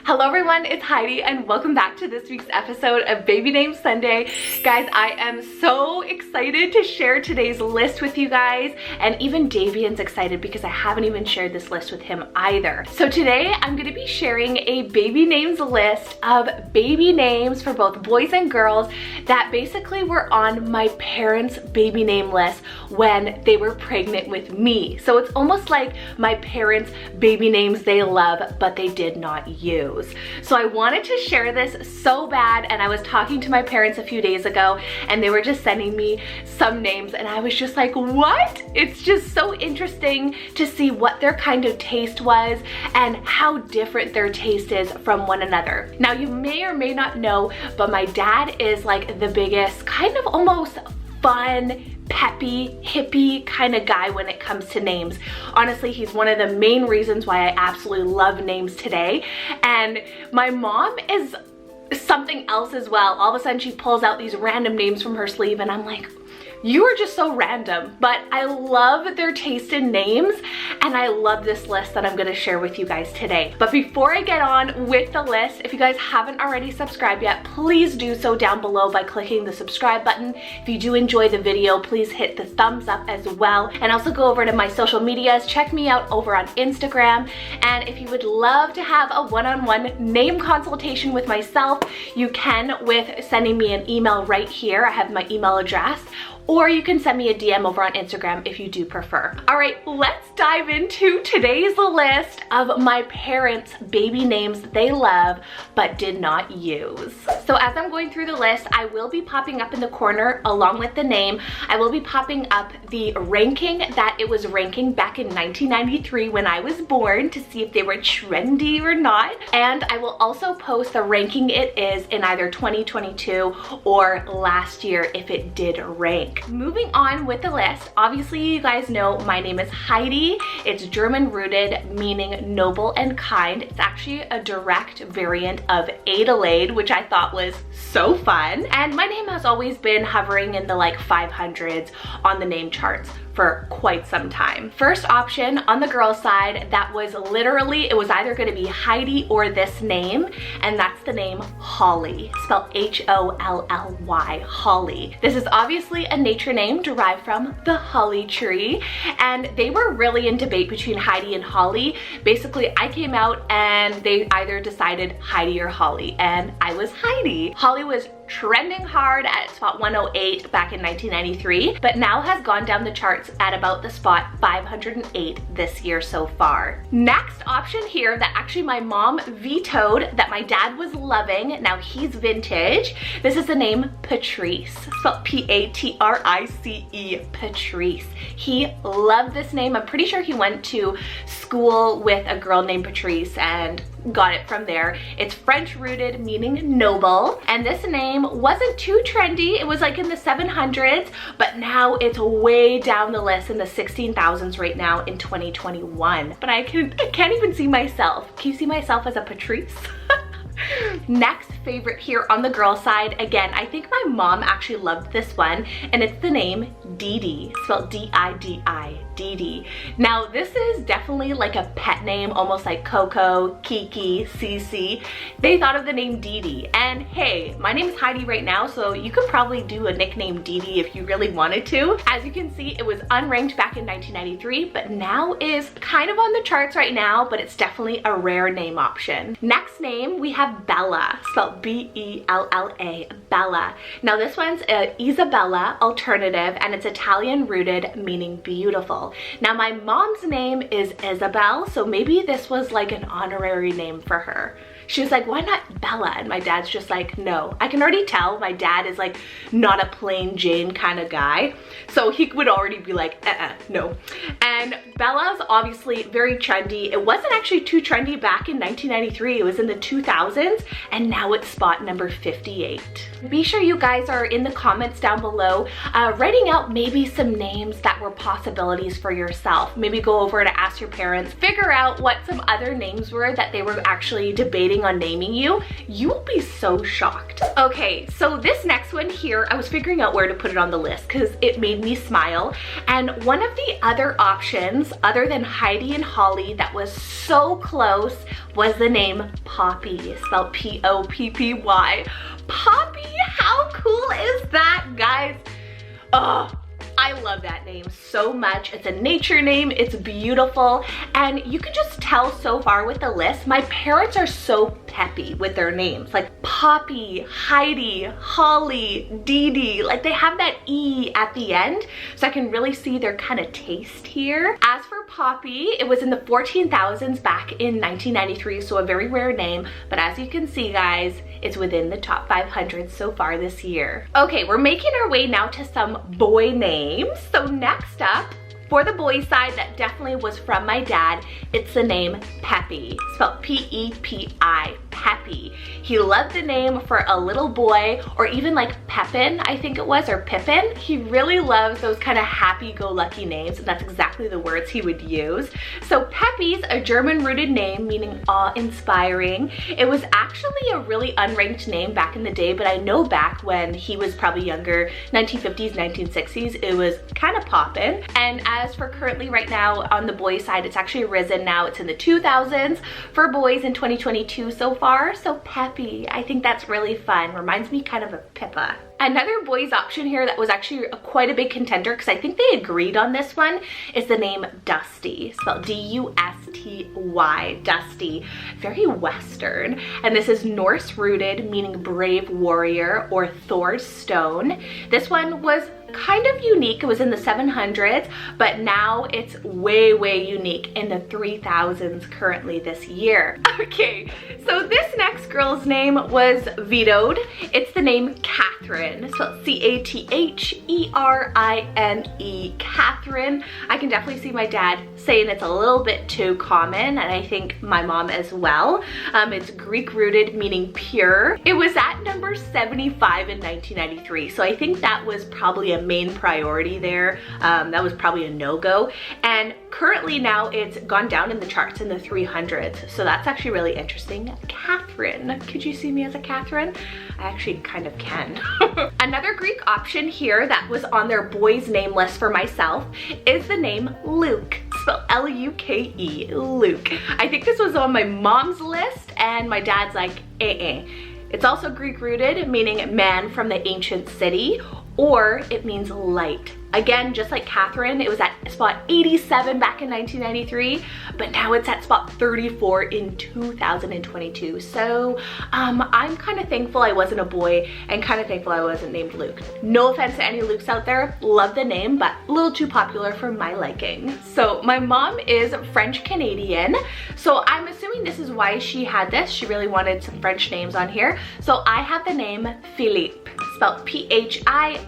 Hello everyone, it's Heidi and welcome back to this week's episode of Baby Names Sunday. Guys, I am so excited to share today's list with you guys, and even Davian's excited because I haven't even shared this list with him either. So today I'm going to be sharing a baby names list of baby names for both boys and girls that basically were on my parents' baby name list when they were pregnant with me. So it's almost like my parents' baby names they love but they did not use. So I wanted to share this so bad, and I was talking to my parents a few days ago and they were just sending me some names and I was just like, what? It's just so interesting to see what their kind of taste was and how different their taste is from one another. Now you may or may not know, but my dad is like the biggest kind of almost fun, peppy, hippie kind of guy when it comes to names. Honestly, he's one of the main reasons why I absolutely love names today. And my mom is something else as well. All of a sudden she pulls out these random names from her sleeve and I'm like, you are just so random. But I love their taste in names and I love this list that I'm going to share with you guys today. But before I get on with the list, if you guys haven't already subscribed yet, please do so down below by clicking the subscribe button. If you do enjoy the video, please hit the thumbs up as well, and also go over to my social medias. Check me out over on Instagram, and if you would love to have a one-on-one name consultation with myself, you can with sending me an email right here. I have my email address, or you can send me a DM over on Instagram if you do prefer. All right, let's dive into today's list of my parents' baby names they love but did not use. So as I'm going through the list, I will be popping up in the corner along with the name. I will be popping up the ranking that it was ranking back in 1993 when I was born to see if they were trendy or not. And I will also post the ranking it is in either 2022 or last year if it did rank. Moving on with the list, obviously you guys know my name is Heidi. It's German rooted, meaning noble and kind. It's actually a direct variant of Adelaide, which I thought was so fun. And my name has always been hovering in the like 500s on the name charts for quite some time. First option on the girl side, that was literally, it was either going to be Heidi or this name, and that's the name Holly, spelled H-O-L-L-Y, Holly. This is obviously a nature name derived from the holly tree, and they were really in debate between Heidi and Holly. Basically, I came out and they either decided Heidi or Holly, and I was Heidi. Holly was trending hard at spot 108 back in 1993, but now has gone down the charts at about the spot 508 this year so far. Next option here that actually my mom vetoed that my dad was loving, now he's vintage. This is the name Patrice, spelled P-A-T-R-I-C-E, Patrice. He loved this name. I'm pretty sure he went to school with a girl named Patrice and got it from there. It's French rooted, meaning noble, and this name wasn't too trendy. It was like in the 700s, but now it's way down the list in the 16,000s right now in 2021. But I can't even see myself. Can you see myself as a Patrice? Next favorite here on the girl side, again, I think my mom actually loved this one, and it's the name Didi, spelled D-I-D-I, Didi. Now this is definitely like a pet name, almost like Coco, Kiki, Cece. They thought of the name Didi, and hey, my name is Heidi right now, so you could probably do a nickname Didi if you really wanted to. As you can see, it was unranked back in 1993, but now is kind of on the charts right now, but it's definitely a rare name option. Next name, we have Bella, spelled B-E-L-L-A, Bella. Now this one's a Isabella alternative, and it's Italian rooted, meaning beautiful. Now my mom's name is Isabel, so maybe this was like an honorary name for her. She was like, why not Bella? And my dad's just like, no. I can already tell my dad is like not a plain Jane kind of guy. So he would already be like, no. And Bella's obviously very trendy. It wasn't actually too trendy back in 1993. It was in the 2000s. 2000s, and now it's spot number 58. Be sure you guys are in the comments down below writing out maybe some names that were possibilities for yourself. Maybe go over to ask your parents, figure out what some other names were that they were actually debating on naming you. You will be so shocked. Okay, so this next one here, I was figuring out where to put it on the list because it made me smile. And one of the other options, other than Heidi and Holly, that was so close was the name Poppy, spelled P-O-P-P-Y. Poppy, how cool is that, guys? Oh, I love that name so much. It's a nature name, it's beautiful, and you can just tell so far with the list, my parents are so peppy with their names. Like Poppy, Heidi, Holly, Didi, like they have that E at the end, so I can really see their kind of taste here. As for Poppy, it was in the 14,000s back in 1993, so a very rare name, but as you can see, guys, it's within the top 500 so far this year. Okay, we're making our way now to some boy names. So next up, for the boy side, that definitely was from my dad, it's the name Peppy, spelled P-E-P-I, Peppy. He loved the name for a little boy, or even like Pepin, I think it was, or Pippin. He really loves those kind of happy-go-lucky names, and that's exactly the words he would use. So Peppy's a German-rooted name, meaning awe-inspiring. It was actually a really unranked name back in the day, but I know back when he was probably younger, 1950s, 1960s, it was kind of poppin'. And as for currently right now on the boy side, it's actually risen now. It's in the 2000s for boys in 2022 so far. So Peppy, I think that's really fun. Reminds me kind of of Pippa. Another boys option here that was actually quite a big contender, because I think they agreed on this one, is the name Dusty, spelled D-U-S-T-Y, Dusty. Very Western. And this is Norse rooted, meaning brave warrior or Thor's stone. This one was kind of unique. It was in the 700s, but now it's way, way unique in the 3000s currently this year. Okay, so this next girl's name was vetoed. It's the name Catherine, spelled C-A-T-H-E-R-I-N-E, Catherine. I can definitely see my dad saying it's a little bit too common, and I think my mom as well. It's Greek rooted, meaning pure. It was at number 75 in 1993, so I think that was probably a main priority there. That was probably a no-go, and currently now it's gone down in the charts in the 300s, so that's actually really interesting. Catherine, could you see me as a Catherine? I actually kind of can. Another Greek option here that was on their boys name list for myself is the name Luke, spelled L-U-K-E, Luke. I think this was on my mom's list, and my dad's like, It's also Greek rooted, meaning man from the ancient city, or it means light. Again, just like Catherine, it was at spot 87 back in 1993, but now it's at spot 34 in 2022. So I'm kind of thankful I wasn't a boy, and kind of thankful I wasn't named Luke. No offense to any Lukes out there, love the name, but a little too popular for my liking. So my mom is French Canadian, so I'm assuming this is why she had this. She really wanted some French names on here. So I have the name Philippe, spelled P-H-I-L-I-P-P-E,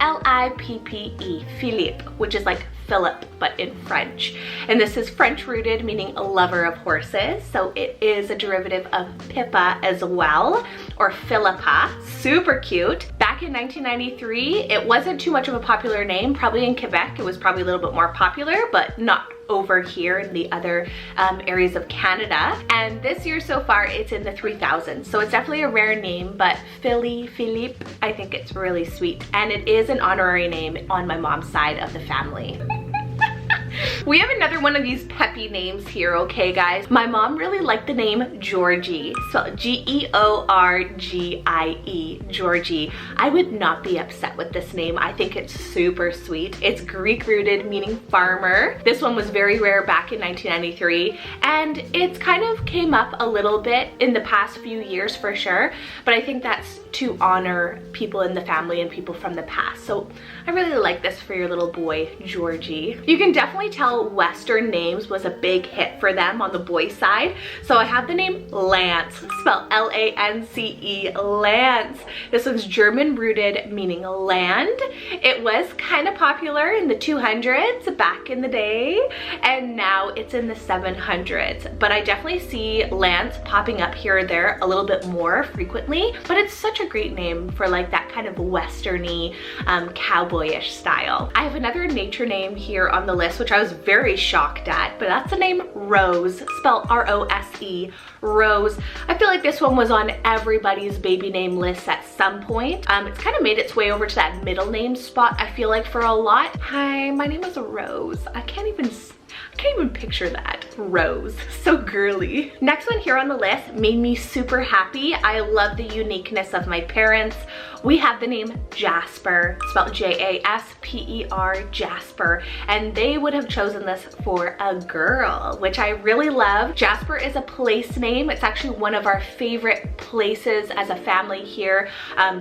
Philippe, which is like Philip, but in French. And this is French rooted, meaning a lover of horses. So it is a derivative of Pippa as well, or Philippa. Super cute. Back in 1993, it wasn't too much of a popular name. Probably in Quebec, it was probably a little bit more popular, but not over here in the other areas of Canada. And this year so far, it's in the 3000s. So it's definitely a rare name, but Philippe, I think it's really sweet. And it is an honorary name on my mom's side of the family. We have another one of these peppy names here, okay guys? My mom really liked the name Georgie, so G-E-O-R-G-I-E, Georgie. I would not be upset with this name. I think it's super sweet. It's Greek rooted, meaning farmer. This one was very rare back in 1993, and it's kind of came up a little bit in the past few years for sure, but I think that's to honor people in the family and people from the past. So I really like this for your little boy, Georgie. You can definitely definitely tell Western names was a big hit for them on the boy side. So I have the name Lance, spelled L-A-N-C-E, Lance. This one's German rooted, meaning land. It was kind of popular in the 200s back in the day, and now it's in the 700s. But I definitely see Lance popping up here or there a little bit more frequently, but it's such a great name for like that kind of Western-y, cowboyish style. I have another nature name here on the list, which I was very shocked at, but that's the name Rose, spelled R-O-S-E, Rose. I feel like this one was on everybody's baby name list at some point. It's kind of made its way over to that middle name spot, I feel like, for a lot. Hi, my name is Rose. I can't even picture that. Rose, so girly. Next one here on the list made me super happy. I love the uniqueness of my parents. We have the name Jasper, spelled J-A-S-P-E-R, Jasper, and they would have chosen this for a girl, which I really love. Jasper is a place name. It's actually one of our favorite places as a family here,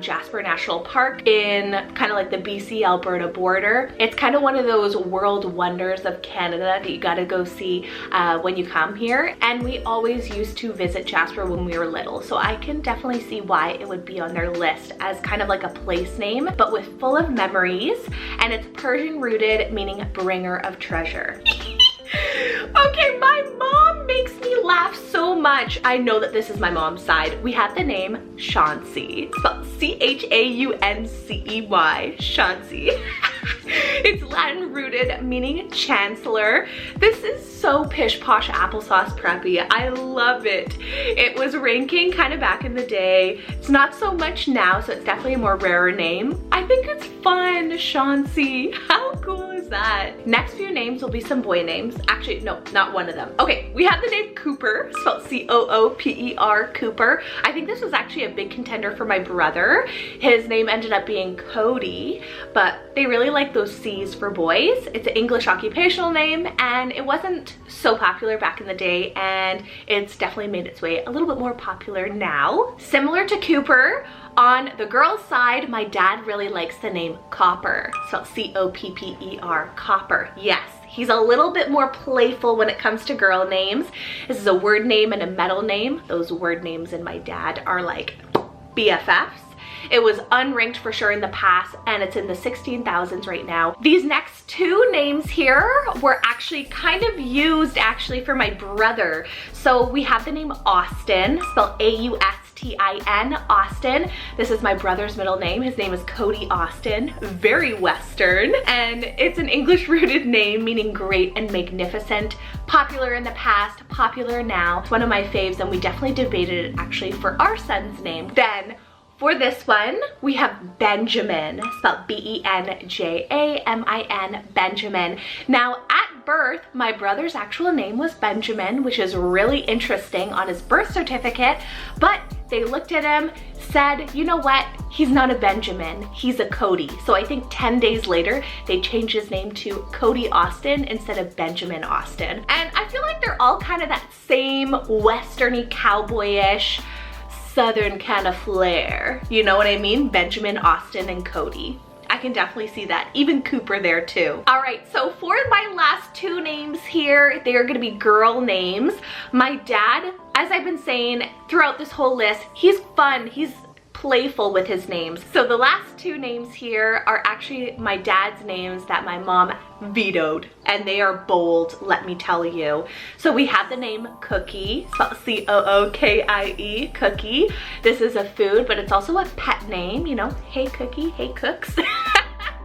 Jasper National Park in kind of like the BC Alberta border. It's kind of one of those world wonders of Canada that you gotta go see when you come here, and we always used to visit Jasper when we were little, so I can definitely see why it would be on their list as kind of like a place name, but with full of memories, and it's Persian rooted, meaning bringer of treasure. Okay, my mom makes me laugh so much. I know that this is my mom's side. We have the name Chauncey, spelled C-H-A-U-N-C-E-Y, Chauncey. It's Latin rooted, meaning chancellor. This is so pish posh applesauce preppy. I love it. It was ranking kind of back in the day. It's not so much now, so it's definitely a more rarer name. I think it's fun, Chauncey. How cool is that? Next few names will be some boy names. Actually, no, not one of them. Okay, we have the name Cooper, spelled C-O-O-P-E-R, Cooper. I think this was actually a big contender for my brother. His name ended up being Cody, but they really like those C's for boys. It's an English occupational name, and it wasn't so popular back in the day, and it's definitely made its way a little bit more popular now. Similar to Cooper, on the girl's side, my dad really likes the name Copper, spelled C-O-P-P-E-R, Copper. Yes, he's a little bit more playful when it comes to girl names. This is a word name and a metal name. Those word names and my dad are like BFFs. It was unranked for sure in the past, and it's in the 16,000s right now. These next two names here were actually kind of used actually for my brother. So we have the name Austin, spelled A-U-S-T-I-N, Austin. This is my brother's middle name. His name is Cody Austin, very Western, and it's an English rooted name meaning great and magnificent. Popular in the past, popular now. It's one of my faves, and we definitely debated it actually for our son's name. Then for this one, we have Benjamin, spelled B-E-N-J-A-M-I-N, Benjamin. Now, at birth, my brother's actual name was Benjamin, which is really interesting on his birth certificate, but they looked at him, said, you know what, he's not a Benjamin, he's a Cody. So I think 10 days later, they changed his name to Cody Austin instead of Benjamin Austin. And I feel like they're all kind of that same Western-y, cowboyish, Southern kind of flair. You know what I mean? Benjamin, Austin, and Cody. I can definitely see that. Even Cooper there too. All right, so for my last two names here, they are gonna be girl names. My dad, as I've been saying throughout this whole list, he's fun, he's playful with his names. So the last two names here are actually my dad's names that my mom vetoed, and they are bold, let me tell you. So we have the name Cookie, spelled C-O-O-K-I-E, Cookie. This is a food, but it's also a pet name, you know, hey Cookie, hey Cooks.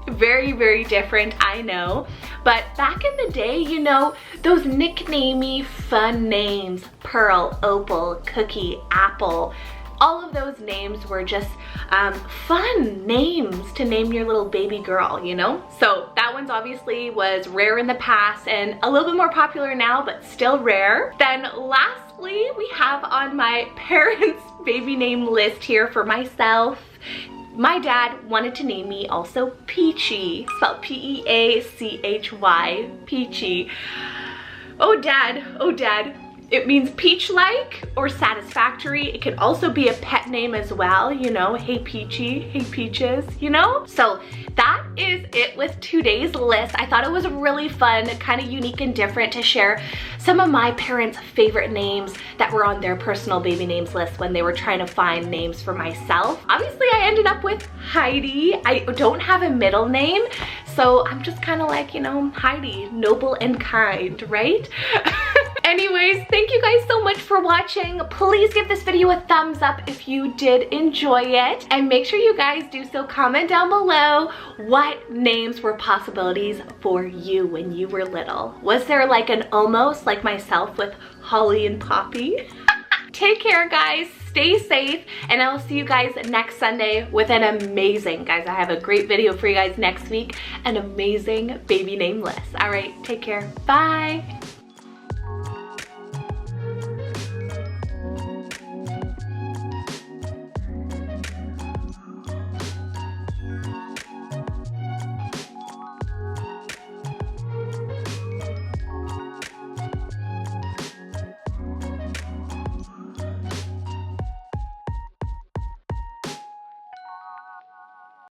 Very, very different, I know. But back in the day, you know, those nicknamey fun names, Pearl, Opal, Cookie, Apple, all of those names were just fun names to name your little baby girl, you know? So that one's obviously was rare in the past and a little bit more popular now, but still rare. Then lastly, we have on my parents' baby name list here for myself, my dad wanted to name me also Peachy, spelled P-E-A-C-H-Y, Peachy. Oh dad, It means peach-like or satisfactory. It can also be a pet name as well, you know, hey Peachy, hey Peaches, you know? So that is it with today's list. I thought it was really fun, kind of unique and different to share some of my parents' favorite names that were on their personal baby names list when they were trying to find names for myself. Obviously, I ended up with Heidi. I don't have a middle name, so I'm just kind of like, you know, Heidi, noble and kind, right? Anyways, thank you guys so much for watching. Please give this video a thumbs up if you did enjoy it. And make sure you guys do so. Comment down below what names were possibilities for you when you were little. Was there like an almost like myself with Holly and Poppy? Take care, guys. Stay safe. And I will see you guys next Sunday with an amazing, guys, I have a great video for you guys next week. An amazing baby name list. All right, take care. Bye.